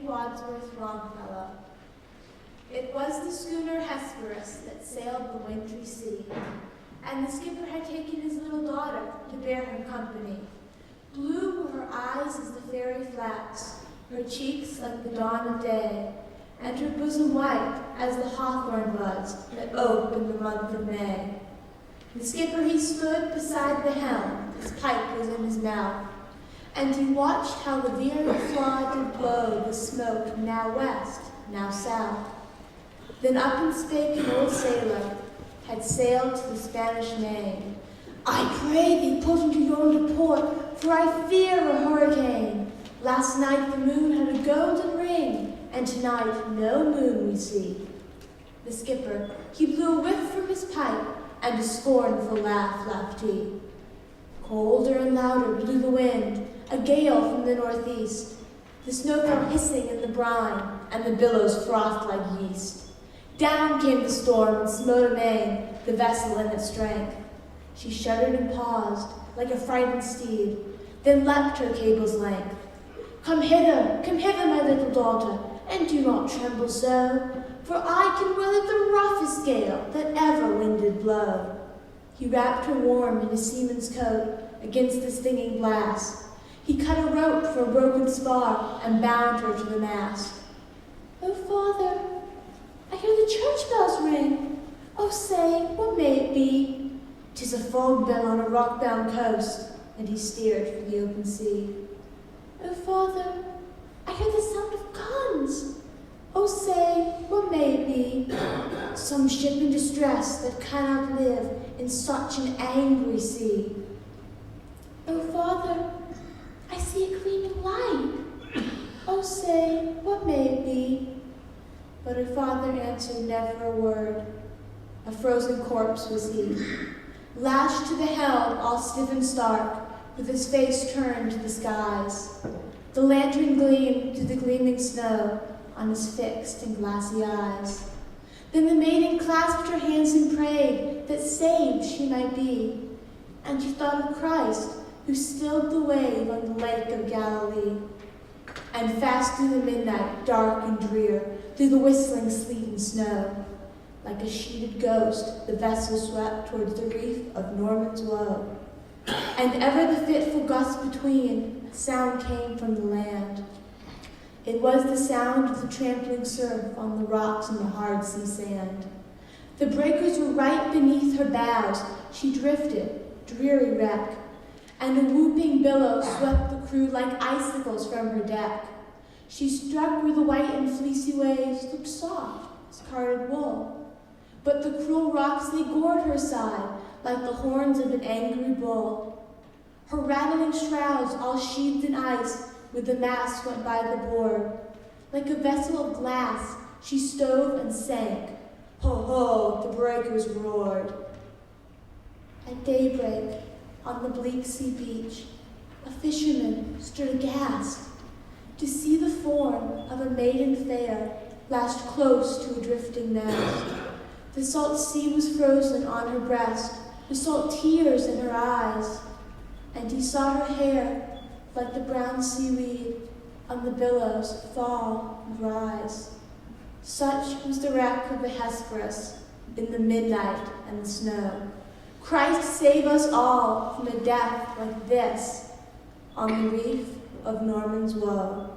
Longfellow. It was the schooner Hesperus that sailed the wintry sea, and the skipper had taken his little daughter to bear him company. Blue were her eyes as the fairy flax, her cheeks like the dawn of day, and her bosom white as the hawthorn buds that ope in the month of May. The skipper he stood beside the helm, his pipe was in his mouth, and he watched how the veering flaw did blow the smoke now west, now south. Then up and spake an old sailor, had sailed to the Spanish main. I pray thee put into yonder port, for I fear a hurricane. Last night the moon had a golden ring, and tonight no moon we see. The skipper, he blew a whiff from his pipe, and a scornful laugh laughed he. Colder and louder blew the wind, a gale from the northeast. The snow fell hissing in the brine, and the billows frothed like yeast. Down came the storm and smote amain the vessel in its strength. She shuddered and paused, like a frightened steed, then leapt her cable's length. Come hither, my little daughter, and do not tremble so, for I can weather the roughest gale that ever wind did blow. He wrapped her warm in his seaman's coat against the stinging blast. He cut a rope for a broken spar and bound her to the mast. Oh, Father, I hear the church bells ring. Oh, say, what may it be? 'Tis a fog bell on a rock-bound coast, and he steered for the open sea. Oh, Father, I hear the sound of guns. Oh, say, what may it be? Some ship in distress that cannot live in such an angry sea. Oh, Father, I see a gleaming light. Oh, say, what may it be? But her father answered never a word. A frozen corpse was he, lashed to the helm, all stiff and stark, with his face turned to the skies. The lantern gleamed through the gleaming snow on his fixed and glassy eyes. Then the maiden clasped her hands and prayed that saved she might be, and she thought of Christ, who stilled the wave on the lake of Galilee. And fast through the midnight, dark and drear, through the whistling sleet and snow, like a sheeted ghost, the vessel swept towards the reef of Norman's Woe. And ever the fitful gust between, a sound came from the land. It was the sound of the trampling surf on the rocks and the hard sea sand. The breakers were right beneath her bows. She drifted, dreary wreck, and a whooping billow swept the crew like icicles from her deck. She struck where the white and fleecy waves looked soft as carded wool, but the cruel rocks, they gored her side like the horns of an angry bull. Her rattling shrouds all sheathed in ice, with the masts went by the board. Like a vessel of glass, she stove and sank. Ho, ho, the breakers roared. At daybreak, on the bleak sea beach, a fisherman stood aghast to see the form of a maiden fair lashed close to a drifting mast. The salt sea was frozen on her breast, the salt tears in her eyes, and he saw her hair like the brown seaweed on the billows fall and rise. Such was the wreck of the Hesperus in the midnight and the snow. Christ save us all from a death like this on the reef of Norman's Woe.